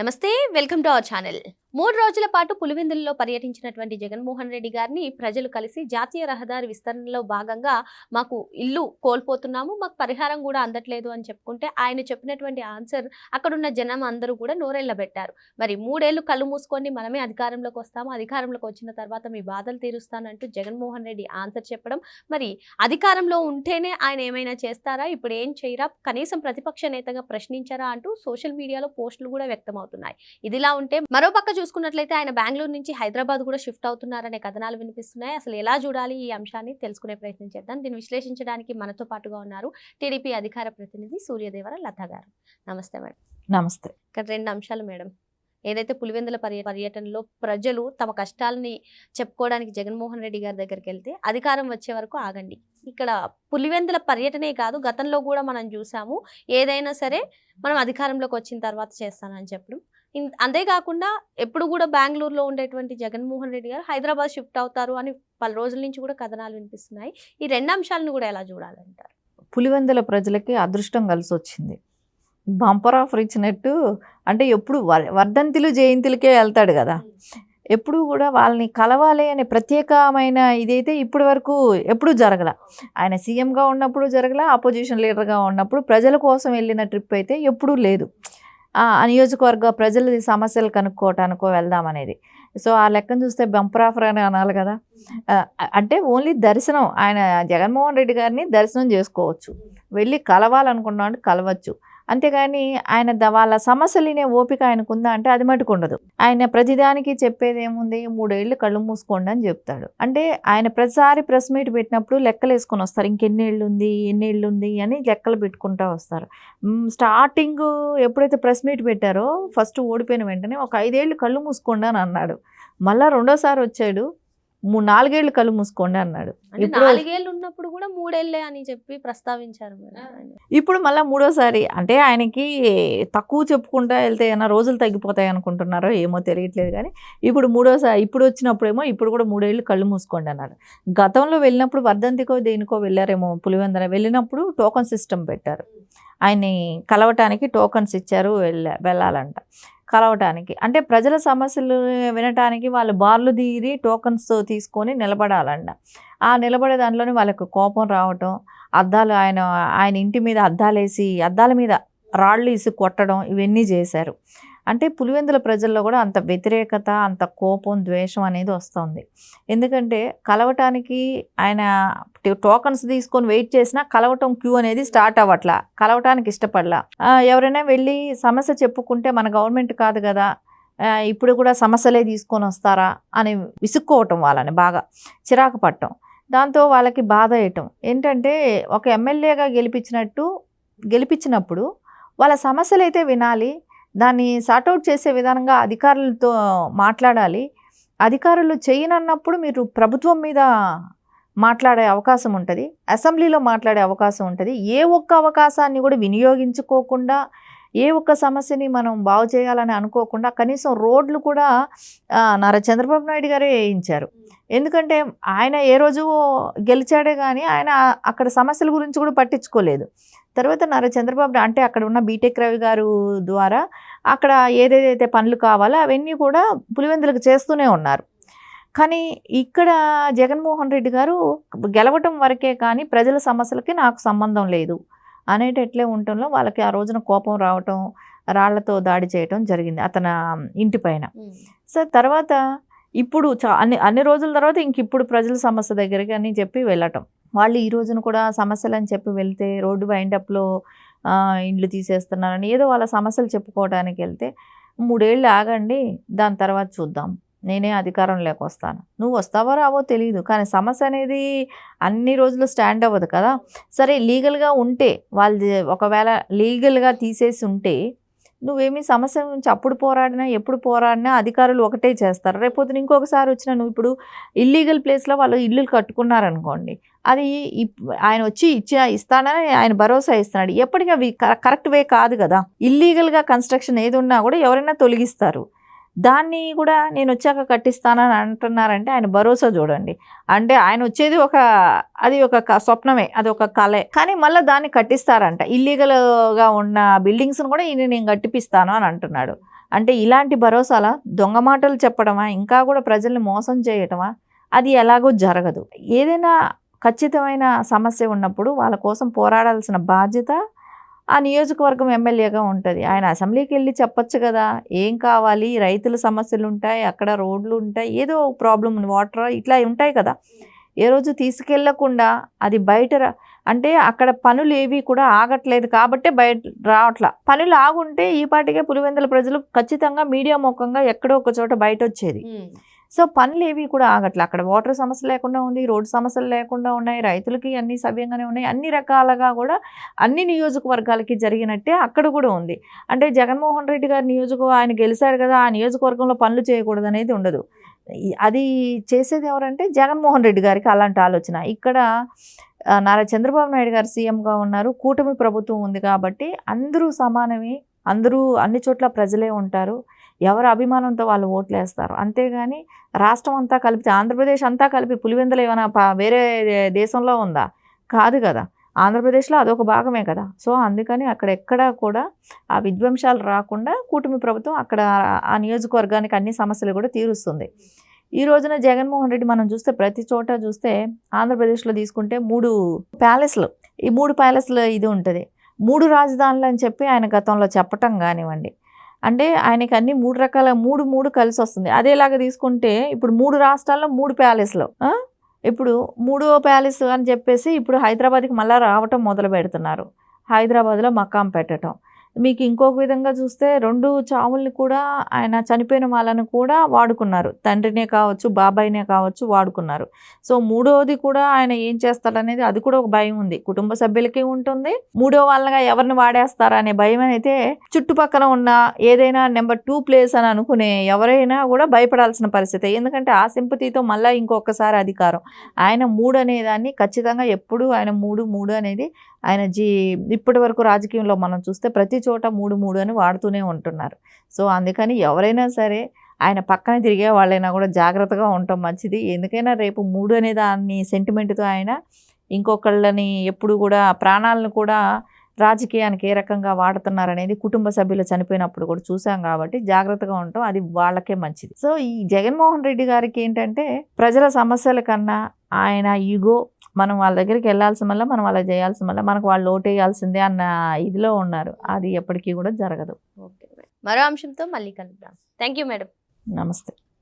నమస్తే welcome to our channel 3 రోజుల పాటు పులివెందులలో పర్యటించినటువంటి జగన్మోహన్ రెడ్డి గారిని ప్రజలు కలిసి జాతీయ రహదారి విస్తరణలో భాగంగా మాకు ఇల్లు కోల్పోతున్నాము, మాకు పరిహారం కూడా అందట్లేదు అని చెప్పుకుంటే ఆయన చెప్పినటువంటి ఆన్సర్ అక్కడున్న జనం అందరూ కూడా నోరెళ్ళబెట్టారు. మరి 3 ఏళ్లు కళ్ళు మూసుకొని మనమే అధికారంలోకి వస్తాము, అధికారంలోకి వచ్చిన తర్వాత మీ బాధలు తీరుస్తానంటూ జగన్మోహన్ రెడ్డి ఆన్సర్ చెప్పడం, మరి అధికారంలో ఉంటేనే ఆయన ఏమైనా చేస్తారా, ఇప్పుడు ఏం చేయరా, కనీసం ప్రతిపక్ష నేతగా ప్రశ్నించారా అంటూ సోషల్ మీడియాలో పోస్టులు కూడా వ్యక్తమవుతున్నాయి. ఇదిలా ఉంటే మరోపక్క చూసుకున్నట్లయితే ఆయన బెంగళూరు నుంచి హైదరాబాద్ కూడా షిఫ్ట్ అవుతున్నారనే కథనాలు వినిపిస్తున్నాయి. అసలు ఎలా చూడాలి ఈ అంశాన్ని తెలుసుకునే ప్రయత్నం చేద్దాం. దీన్ని విశ్లేషించడానికి మనతో పాటుగా ఉన్నారు టీడీపీ అధికార ప్రతినిధి సూర్యదేవర లత గారు. నమస్తే మేడం. నమస్తే. ఇక్కడ 2 అంశాలు మేడం. ఏదైతే పులివెందుల పర్యటనలో ప్రజలు తమ కష్టాలని చెప్పుకోవడానికి జగన్మోహన్ రెడ్డి గారి దగ్గరికి వెళ్తే అధికారం వచ్చే వరకు ఆగండి. ఇక్కడ పులివెందుల పర్యటనే కాదు, గతంలో కూడా మనం చూసాము, ఏదైనా సరే మనం అధికారంలోకి వచ్చిన తర్వాత చేస్తానని చెప్పడం. అంతేకాకుండా ఎప్పుడు కూడా బెంగళూరులో ఉండేటువంటి జగన్మోహన్ రెడ్డి గారు హైదరాబాద్ షిఫ్ట్ అవుతారు అని పలు రోజుల నుంచి కూడా కథనాలు వినిపిస్తున్నాయి. ఈ 2 అంశాలను కూడా ఎలా చూడాలంటారు? పులివెందుల ప్రజలకి అదృష్టం కలిసి వచ్చింది. బంపర్ ఆఫర్ ఇచ్చినట్టు, అంటే ఎప్పుడు వర్ధంతులు జయంతులకే వెళ్తాడు కదా, ఎప్పుడు కూడా వాళ్ళని కలవాలి అనే ప్రత్యేకమైన ఇదైతే ఇప్పటి వరకు ఎప్పుడూ జరగల. ఆయన సీఎంగా ఉన్నప్పుడు జరగల, అపోజిషన్ లీడర్గా ఉన్నప్పుడు ప్రజల కోసం వెళ్ళిన ట్రిప్ అయితే ఎప్పుడూ లేదు. ఆ నియోజకవర్గ ప్రజల సమస్యలు కనుక్కోవటానికో వెళ్దామనేది. సో ఆ లెక్కను చూస్తే బంపర్ ఆఫర్ అని అనాలి కదా. అంటే ఓన్లీ దర్శనం, ఆయన జగన్మోహన్ రెడ్డి గారిని దర్శనం చేసుకోవచ్చు, వెళ్ళి కలవాలనుకున్నాడు కలవచ్చు. అంతేగాని ఆయన వాళ్ళ సమస్యలనే ఓపిక ఆయనకు ఉందా అంటే అది మటుకు ఉండదు. ఆయన ప్రతిదానికి చెప్పేది ఏముంది, 3 ఏళ్ళు కళ్ళు మూసుకోండి అని చెప్తాడు. అంటే ఆయన ప్రతిసారి ప్రెస్ మీట్ పెట్టినప్పుడు లెక్కలు వేసుకొని వస్తారు, ఇంకెన్నేళ్ళు ఉంది అని లెక్కలు పెట్టుకుంటూ వస్తారు. స్టార్టింగ్ ఎప్పుడైతే ప్రెస్ మీట్ పెట్టారో ఫస్ట్ ఓడిపోయిన వెంటనే ఒక 5 ఏళ్ళు కళ్ళు మూసుకోండి అని అన్నాడు. మళ్ళీ రెండోసారి వచ్చాడు, 4 ఏళ్ళు కళ్ళు మూసుకోండి అన్నాడు. ఇప్పుడు 4 ఏళ్ళు ఉన్నప్పుడు కూడా 3 ఏళ్ళే అని చెప్పి ప్రస్తావించారు. ఇప్పుడు మళ్ళీ మూడోసారి, అంటే ఆయనకి తక్కువ చెప్పుకుంటా వెళ్తే ఏమైనా రోజులు తగ్గిపోతాయి అనుకుంటున్నారో ఏమో తెలియట్లేదు. కానీ ఇప్పుడు మూడోసారి, ఇప్పుడు వచ్చినప్పుడేమో ఇప్పుడు కూడా 3 ఏళ్ళు కళ్ళు మూసుకోండి అన్నాడు. గతంలో వెళ్ళినప్పుడు వర్ధంతికో దేనికో వెళ్ళారేమో పులివెందుల, వెళ్ళినప్పుడు టోకన్ సిస్టమ్ పెట్టారు. ఆయన్ని కలవటానికి టోకన్స్ ఇచ్చారు, వెళ్ళాలంట కలవటానికి. అంటే ప్రజల సమస్యలు వినటానికి వాళ్ళు బార్లు తీరి టోకన్స్ తీసుకొని నిలబడాలంట. ఆ నిలబడే దాంట్లోనే వాళ్ళకు కోపం రావటం, అద్దాలు ఆయన ఇంటి మీద అద్దాలేసి అద్దాల మీద రాళ్ళు ఇసి కొట్టడం, ఇవన్నీ చేశారు. అంటే పులివెందుల ప్రజల్లో కూడా అంత వ్యతిరేకత, అంత కోపం, ద్వేషం అనేది వస్తుంది. ఎందుకంటే కలవటానికి ఆయన టోకన్స్ తీసుకొని వెయిట్ చేసినా కలవటం క్యూ అనేది స్టార్ట్ అవ్వట్లా, కలవటానికి ఇష్టపడలా. ఎవరైనా వెళ్ళి సమస్య చెప్పుకుంటే మన గవర్నమెంట్ కాదు కదా, ఇప్పుడు కూడా సమస్యలే తీసుకొని వస్తారా అని విసుక్కోవటం, వాళ్ళని బాగా చిరాకు పట్టడం, దాంతో వాళ్ళకి బాధ వేయటం. ఏంటంటే ఒక ఎమ్మెల్యేగా గెలిపించినప్పుడు వాళ్ళ సమస్యలు అయితే వినాలి, దాన్ని సార్ట్అవుట్ చేసే విధానంగా అధికారులతో మాట్లాడాలి. అధికారులు చేయనన్నప్పుడు మీరు ప్రభుత్వం మీద మాట్లాడే అవకాశం ఉంటుంది, అసెంబ్లీలో మాట్లాడే అవకాశం ఉంటుంది. ఏ ఒక్క అవకాశాన్ని కూడా వినియోగించుకోకుండా, ఏ ఒక్క సమస్యని మనం బాగు చేయాలని అనుకోకుండా, కనీసం రోడ్లు కూడా నారా చంద్రబాబు నాయుడు గారే వేయించారు. ఎందుకంటే ఆయన ఏ రోజు గెలిచాడే కానీ ఆయన అక్కడ సమస్యల గురించి కూడా పట్టించుకోలేదు. తర్వాత నారా చంద్రబాబు, అంటే అక్కడ ఉన్న బీటెక్ రవి గారు ద్వారా అక్కడ ఏదేదైతే పనులు కావాలో అవన్నీ కూడా పులివెందులకు చేస్తూనే ఉన్నారు. కానీ ఇక్కడ జగన్మోహన్ రెడ్డి గారు గెలవటం వరకే కానీ ప్రజల సమస్యలకి నాకు సంబంధం లేదు అనేటట్లే ఉండటంలో వాళ్ళకి ఆ రోజున కోపం రావటం, రాళ్లతో దాడి చేయటం జరిగింది అతని ఇంటి పైన. సో తర్వాత ఇప్పుడు అన్ని రోజుల తర్వాత ఇప్పుడు ప్రజల సమస్య దగ్గరికి అని చెప్పి వెళ్ళటం, వాళ్ళు ఈ రోజున కూడా సమస్యలు అని చెప్పి వెళ్తే రోడ్డు వైండప్లో ఇండ్లు తీసేస్తున్నారని ఏదో వాళ్ళ సమస్యలు చెప్పుకోవడానికి వెళ్తే, 3 ఏళ్ళు ఆగండి, దాని తర్వాత చూద్దాం, నేనే అధికారంలోకి వస్తాను. నువ్వు వస్తావో రావో తెలియదు, కానీ సమస్య అనేది అన్ని రోజులు స్టాండ్ అవ్వదు కదా. సరే లీగల్గా ఉంటే, వాళ్ళు ఒకవేళ లీగల్గా తీసేసి ఉంటే నువ్వేమీ సమస్య నుంచి అప్పుడు పోరాడినా ఎప్పుడు పోరాడినా అధికారులు ఒకటే చేస్తారు. రేపొద్దున ఇంకొకసారి వచ్చినా, నువ్వు ఇప్పుడు ఇల్లీగల్ ప్లేస్లో వాళ్ళు ఇల్లు కట్టుకున్నారనుకోండి, అది ఆయన వచ్చి ఇస్తానని ఆయన భరోసా ఇస్తున్నాడు. ఎప్పటికీ అవి కరెక్ట్ వే కాదు కదా. ఇల్లీగల్గా కన్స్ట్రక్షన్ ఏది ఉన్నా కూడా ఎవరైనా తొలగిస్తారు. దాన్ని కూడా నేను వచ్చాక కట్టిస్తానని అంటున్నారంటే ఆయన భరోసా చూడండి. అంటే ఆయన వచ్చేది అది ఒక స్వప్నమే, అది ఒక కలే, కానీ మళ్ళీ దాన్ని కట్టిస్తారంట. ఇల్లీగల్గా ఉన్న బిల్డింగ్స్ను కూడా నేను కట్టిపిస్తాను అని అంటున్నాడు. అంటే ఇలాంటి భరోసాలా దొంగ మాటలు చెప్పడమా, ఇంకా కూడా ప్రజల్ని మోసం చేయటమా, అది ఎలాగో జరగదు. ఏదైనా ఖచ్చితమైన సమస్య ఉన్నప్పుడు వాళ్ళ కోసం పోరాడాల్సిన బాధ్యత ఆ నియోజకవర్గం ఎమ్మెల్యేగా ఉంటుంది. ఆయన అసెంబ్లీకి వెళ్ళి చెప్పొచ్చు కదా, ఏం కావాలి, రైతుల సమస్యలు ఉంటాయి, అక్కడ రోడ్లు ఉంటాయి, ఏదో ప్రాబ్లం, వాటర్ ఇట్లా ఉంటాయి కదా. ఏ రోజు తీసుకెళ్లకుండా అది బయట అంటే అక్కడ పనులు ఏవి కూడా ఆగట్లేదు కాబట్టి బయట రావట్లా. పనులు ఆగుంటే ఈ పాటికే పులివెందుల ప్రజలు ఖచ్చితంగా మీడియా ముఖంగా ఎక్కడో ఒక చోట బయట వచ్చేది. సో పనులు ఏవి కూడా ఆగట్లా. అక్కడ వాటర్ సమస్య లేకుండా ఉంది, రోడ్డు సమస్యలు లేకుండా ఉన్నాయి, రైతులకి అన్ని సవ్యంగానే ఉన్నాయి, అన్ని రకాలుగా కూడా అన్ని నియోజకవర్గాలకి జరిగినట్టే అక్కడ కూడా ఉంది. అంటే జగన్మోహన్ రెడ్డి గారి ఆయన గెలిచాడు కదా, ఆ నియోజకవర్గంలో పనులు చేయకూడదు అనేది ఉండదు. అది చేసేది ఎవరంటే జగన్మోహన్ రెడ్డి గారికి అలాంటి ఆలోచన. ఇక్కడ నారా చంద్రబాబు నాయుడు గారు సీఎంగా ఉన్నారు, కూటమి ప్రభుత్వం ఉంది కాబట్టి అందరూ సమానమే, అందరూ అన్ని చోట్ల ప్రజలే ఉంటారు, ఎవరు అభిమానంతో వాళ్ళు ఓట్లు వేస్తారు. అంతేగాని రాష్ట్రం అంతా కలిపి, ఆంధ్రప్రదేశ్ అంతా కలిపి పులివెందులు ఏమైనా వేరే దేశంలో ఉందా? కాదు కదా, ఆంధ్రప్రదేశ్లో అదొక భాగమే కదా. సో అందుకని అక్కడ ఎక్కడా కూడా ఆ విధ్వంసాలు రాకుండా కూటమి ప్రభుత్వం అక్కడ ఆ నియోజకవర్గానికి అన్ని సమస్యలు కూడా తీరుస్తుంది. ఈ రోజున జగన్మోహన్ రెడ్డి మనం చూస్తే ప్రతి చోట చూస్తే ఆంధ్రప్రదేశ్లో తీసుకుంటే 3 ప్యాలెస్లు, ఈ 3 ప్యాలెస్లు ఇది ఉంటుంది, 3 రాజధానులు అని చెప్పి ఆయన గతంలో చెప్పటం కానివ్వండి. అంటే ఆయనకి అన్ని 3 రకాల 3 కలిసి వస్తుంది. అదేలాగా తీసుకుంటే ఇప్పుడు 3 రాష్ట్రాల్లో 3 ప్యాలెస్లు, ఇప్పుడు 3వ ప్యాలెస్ అని చెప్పేసి ఇప్పుడు హైదరాబాద్కి మళ్ళీ రావటం మొదలు పెడుతున్నారు, హైదరాబాద్లో మకాం పెట్టడం. మీకు ఇంకొక విధంగా చూస్తే 2 చావుల్ని కూడా ఆయన చనిపోయిన వాళ్ళని కూడా వాడుకున్నారు, తండ్రినే కావచ్చు బాబాయినే కావచ్చు వాడుకున్నారు. సో మూడోది కూడా ఆయన ఏం చేస్తాడనేది అది కూడా ఒక భయం ఉంది, కుటుంబ సభ్యులకి ఉంటుంది, మూడో వాళ్ళగా ఎవరిని వాడేస్తారా అనే భయం అయితే చుట్టుపక్కల ఉన్న ఏదైనా నెంబర్ 2 ప్లేస్ అని అనుకునే ఎవరైనా కూడా భయపడాల్సిన పరిస్థితి. ఎందుకంటే ఆ సింపతితో మళ్ళీ ఇంకొకసారి అధికారం, ఆయన 3 అనేదాన్ని ఖచ్చితంగా ఎప్పుడు ఆయన 3 అనేది ఆయన ఇప్పటి వరకు రాజకీయంలో మనం చూస్తే ప్రతి చోట 3 అని వాడుతూనే ఉంటున్నారు. సో అందుకని ఎవరైనా సరే ఆయన పక్కన తిరిగే వాళ్ళైనా కూడా జాగ్రత్తగా ఉండటం మంచిది. ఎందుకైనా రేపు 3 అనే దాన్ని సెంటిమెంట్తో ఆయన ఇంకొకళ్ళని ఎప్పుడు కూడా ప్రాణాలను కూడా రాజకీయానికి ఏ రకంగా వాడుతున్నారనేది కుటుంబ సభ్యులు చనిపోయినప్పుడు కూడా చూసాం కాబట్టి జాగ్రత్తగా ఉండటం అది వాళ్ళకే మంచిది. సో ఈ జగన్మోహన్ రెడ్డి గారికి ఏంటంటే ప్రజల సమస్యల కన్నా ఆయన ఈగో, మనం వాళ్ళ దగ్గరికి వెళ్ళాల్సిన వల్ల మనం అలా చేయాల్సిన వల్ల మనకు వాళ్ళు ఓటేయాల్సిందే అన్న ఇదిలో ఉన్నారు. అది ఎప్పటికీ కూడా జరగదు. ఓకే, మరో అంశంతో మళ్ళీ కలుద్దాం. Thank you madam. నమస్తే.